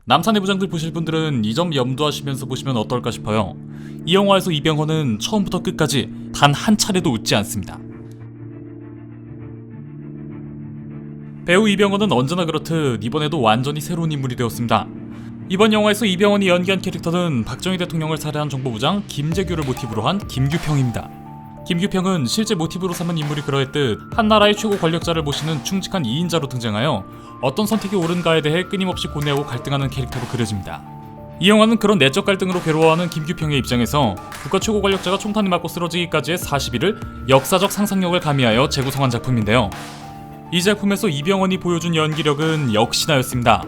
남산의 부장들 보실 분들은 이 점 염두하시면서 보시면 어떨까 싶어요. 이 영화에서 이병헌은 처음부터 끝까지 단 한 차례도 웃지 않습니다. 배우 이병헌은 언제나 그렇듯 이번에도 완전히 새로운 인물이 되었습니다. 이번 영화에서 이병헌이 연기한 캐릭터는 박정희 대통령을 살해한 정보부장 김재규를 모티브로 한 김규평입니다. 김규평은 실제 모티브로 삼은 인물이 그러했듯 한 나라의 최고 권력자를 모시는 충직한 2인자로 등장하여 어떤 선택이 옳은가에 대해 끊임없이 고뇌하고 갈등하는 캐릭터로 그려집니다. 이 영화는 그런 내적 갈등으로 괴로워하는 김규평의 입장에서 국가 최고 권력자가 총탄을 맞고 쓰러지기까지의 40일을 역사적 상상력을 가미하여 재구성한 작품인데요. 이 작품에서 이병헌이 보여준 연기력은 역시나였습니다.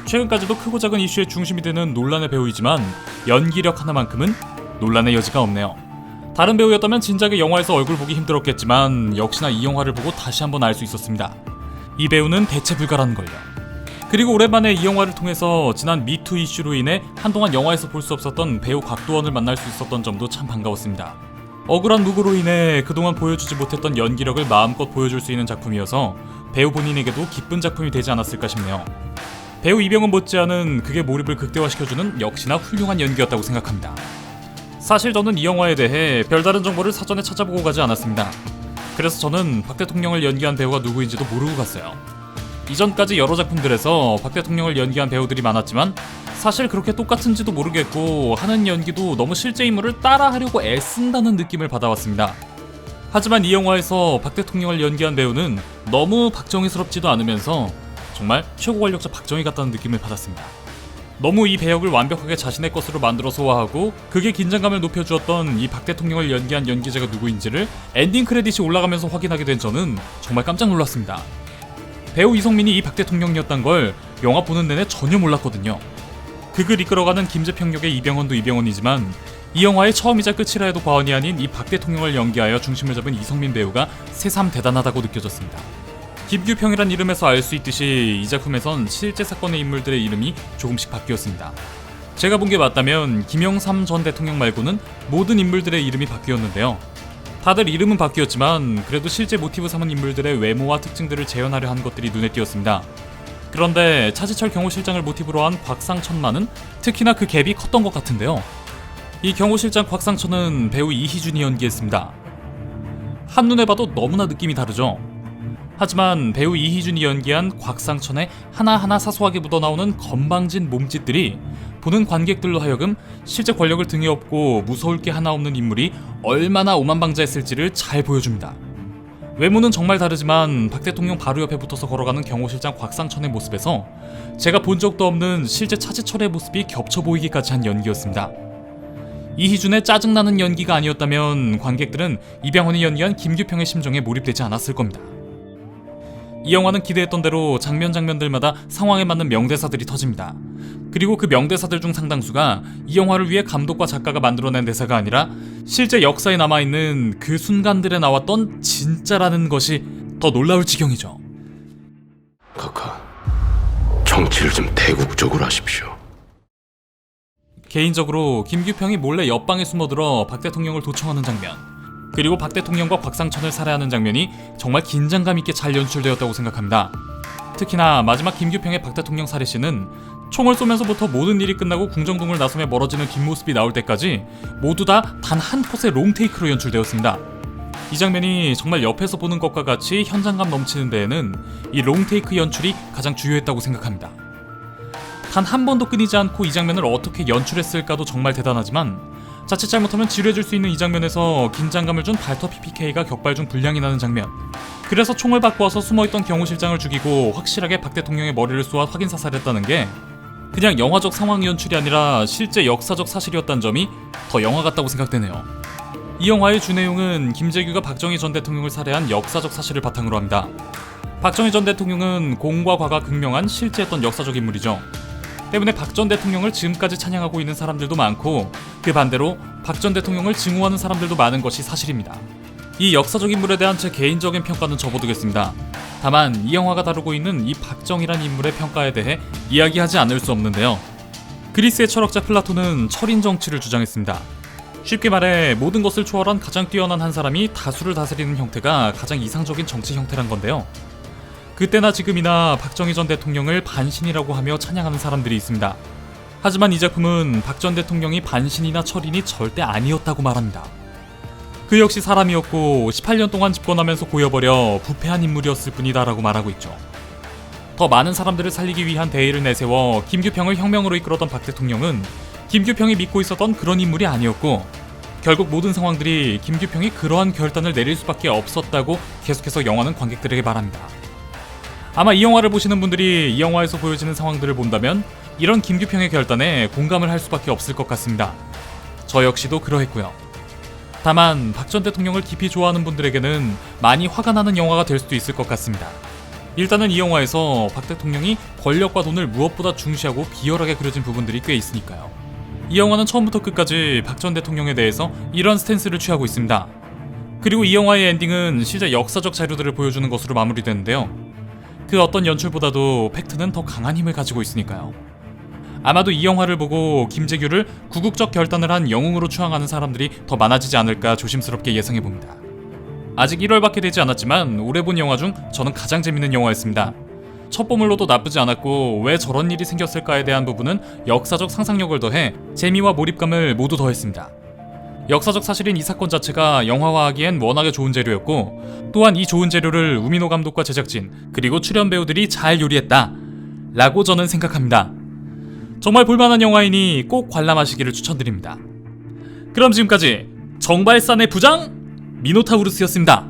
최근까지도 크고 작은 이슈의 중심이 되는 논란의 배우이지만 연기력 하나만큼은 논란의 여지가 없네요. 다른 배우였다면 진작에 영화에서 얼굴 보기 힘들었겠지만 역시나 이 영화를 보고 다시 한번 알 수 있었습니다. 이 배우는 대체 불가라는 걸요. 그리고 오랜만에 이 영화를 통해서 지난 미투 이슈로 인해 한동안 영화에서 볼 수 없었던 배우 곽도원을 만날 수 있었던 점도 참 반가웠습니다. 억울한 무고로 인해 그동안 보여주지 못했던 연기력을 마음껏 보여줄 수 있는 작품이어서 배우 본인에게도 기쁜 작품이 되지 않았을까 싶네요. 배우 이병헌 못지않은 극의 몰입을 극대화시켜주는 역시나 훌륭한 연기였다고 생각합니다. 사실 저는 이 영화에 대해 별다른 정보를 사전에 찾아보고 가지 않았습니다. 그래서 저는 박 대통령을 연기한 배우가 누구인지도 모르고 갔어요. 이전까지 여러 작품들에서 박 대통령을 연기한 배우들이 많았지만 사실 그렇게 똑같은지도 모르겠고 하는 연기도 너무 실제 인물을 따라하려고 애쓴다는 느낌을 받아왔습니다. 하지만 이 영화에서 박 대통령을 연기한 배우는 너무 박정희스럽지도 않으면서 정말 최고 권력자 박정희 같다는 느낌을 받았습니다. 너무 이 배역을 완벽하게 자신의 것으로 만들어 소화하고 그게 긴장감을 높여주었던 이 박 대통령을 연기한 연기자가 누구인지를 엔딩 크레딧이 올라가면서 확인하게 된 저는 정말 깜짝 놀랐습니다. 배우 이성민이 이 박 대통령이었단 걸 영화 보는 내내 전혀 몰랐거든요. 극을 이끌어가는 김재평 역의 이병헌도 이병헌이지만 이 영화의 처음이자 끝이라 해도 과언이 아닌 이 박 대통령을 연기하여 중심을 잡은 이성민 배우가 새삼 대단하다고 느껴졌습니다. 김규평이란 이름에서 알 수 있듯이 이 작품에선 실제 사건의 인물들의 이름이 조금씩 바뀌었습니다. 제가 본 게 맞다면 김영삼 전 대통령 말고는 모든 인물들의 이름이 바뀌었는데요. 다들 이름은 바뀌었지만 그래도 실제 모티브 삼은 인물들의 외모와 특징들을 재현하려 한 것들이 눈에 띄었습니다. 그런데 차지철 경호실장을 모티브로 한 곽상천만은 특히나 그 갭이 컸던 것 같은데요. 이 경호실장 곽상천은 배우 이희준이 연기했습니다. 한눈에 봐도 너무나 느낌이 다르죠. 하지만 배우 이희준이 연기한 곽상천의 하나하나 사소하게 묻어나오는 건방진 몸짓들이 보는 관객들로 하여금 실제 권력을 등에 업고 무서울 게 하나 없는 인물이 얼마나 오만방자했을지를 잘 보여줍니다. 외모는 정말 다르지만 박 대통령 바로 옆에 붙어서 걸어가는 경호실장 곽상천의 모습에서 제가 본 적도 없는 실제 차지철의 모습이 겹쳐 보이기까지 한 연기였습니다. 이희준의 짜증나는 연기가 아니었다면 관객들은 이병헌이 연기한 김규평의 심정에 몰입되지 않았을 겁니다. 이 영화는 기대했던 대로 장면들마다 상황에 맞는 명대사들이 터집니다. 그리고 그 명대사들 중 상당수가 이 영화를 위해 감독과 작가가 만들어낸 대사가 아니라 실제 역사에 남아있는 그 순간들에 나왔던 진짜라는 것이 더 놀라울 지경이죠. 카카, 정치를 좀 대국적으로 하십시오. 개인적으로 김규평이 몰래 옆방에 숨어들어 박 대통령을 도청하는 장면, 그리고 박 대통령과 곽상천을 살해하는 장면이 정말 긴장감 있게 잘 연출되었다고 생각합니다. 특히나 마지막 김규평의 박 대통령 살해씬은 총을 쏘면서부터 모든 일이 끝나고 궁정동을 나서며 멀어지는 뒷모습이 나올 때까지 모두 다 단 한 컷의 롱테이크로 연출되었습니다. 이 장면이 정말 옆에서 보는 것과 같이 현장감 넘치는 데에는 이 롱테이크 연출이 가장 주요했다고 생각합니다. 단 한 번도 끊이지 않고 이 장면을 어떻게 연출했을까도 정말 대단하지만 자칫 잘못하면 지루해질 수 있는 이 장면에서 긴장감을 준 발터 PPK가 격발 중 분량이 나는 장면, 그래서 총을 받고 와서 숨어있던 경호실장을 죽이고 확실하게 박 대통령의 머리를 쏘아 확인 사살했다는 게 그냥 영화적 상황 연출이 아니라 실제 역사적 사실이었다는 점이 더 영화 같다고 생각되네요. 이 영화의 주내용은 김재규가 박정희 전 대통령을 살해한 역사적 사실을 바탕으로 합니다. 박정희 전 대통령은 공과 과가 극명한 실제했던 역사적 인물이죠. 때문에 박 전 대통령을 지금까지 찬양하고 있는 사람들도 많고 그 반대로 박 전 대통령을 증오하는 사람들도 많은 것이 사실입니다. 이 역사적 인물에 대한 제 개인적인 평가는 접어두겠습니다. 다만 이 영화가 다루고 있는 이 박정희란 인물의 평가에 대해 이야기하지 않을 수 없는데요. 그리스의 철학자 플라톤은 철인 정치를 주장했습니다. 쉽게 말해 모든 것을 초월한 가장 뛰어난 한 사람이 다수를 다스리는 형태가 가장 이상적인 정치 형태란 건데요. 그때나 지금이나 박정희 전 대통령을 반신이라고 하며 찬양하는 사람들이 있습니다. 하지만 이 작품은 박 전 대통령이 반신이나 철인이 절대 아니었다고 말합니다. 그 역시 사람이었고 18년 동안 집권하면서 고여버려 부패한 인물이었을 뿐이다 라고 말하고 있죠. 더 많은 사람들을 살리기 위한 대의를 내세워 김규평을 혁명으로 이끌었던 박 대통령은 김규평이 믿고 있었던 그런 인물이 아니었고, 결국 모든 상황들이 김규평이 그러한 결단을 내릴 수밖에 없었다고 계속해서 영화는 관객들에게 말합니다. 아마 이 영화를 보시는 분들이 이 영화에서 보여지는 상황들을 본다면 이런 김규평의 결단에 공감을 할 수밖에 없을 것 같습니다. 저 역시도 그러했고요. 다만 박 전 대통령을 깊이 좋아하는 분들에게는 많이 화가 나는 영화가 될 수도 있을 것 같습니다. 일단은 이 영화에서 박 대통령이 권력과 돈을 무엇보다 중시하고 비열하게 그려진 부분들이 꽤 있으니까요. 이 영화는 처음부터 끝까지 박 전 대통령에 대해서 이런 스탠스를 취하고 있습니다. 그리고 이 영화의 엔딩은 실제 역사적 자료들을 보여주는 것으로 마무리되는데요. 그 어떤 연출보다도 팩트는 더 강한 힘을 가지고 있으니까요. 아마도 이 영화를 보고 김재규를 구국적 결단을 한 영웅으로 추앙하는 사람들이 더 많아지지 않을까 조심스럽게 예상해봅니다. 아직 1월밖에 되지 않았지만 올해 본 영화 중 저는 가장 재밌는 영화였습니다. 첫 보물로도 나쁘지 않았고 왜 저런 일이 생겼을까에 대한 부분은 역사적 상상력을 더해 재미와 몰입감을 모두 더했습니다. 역사적 사실인 이 사건 자체가 영화화하기엔 워낙에 좋은 재료였고, 또한 이 좋은 재료를 우민호 감독과 제작진 그리고 출연 배우들이 잘 요리했다 라고 저는 생각합니다. 정말 볼만한 영화이니 꼭 관람하시기를 추천드립니다. 그럼 지금까지 정발산의 부장 미노타우루스였습니다.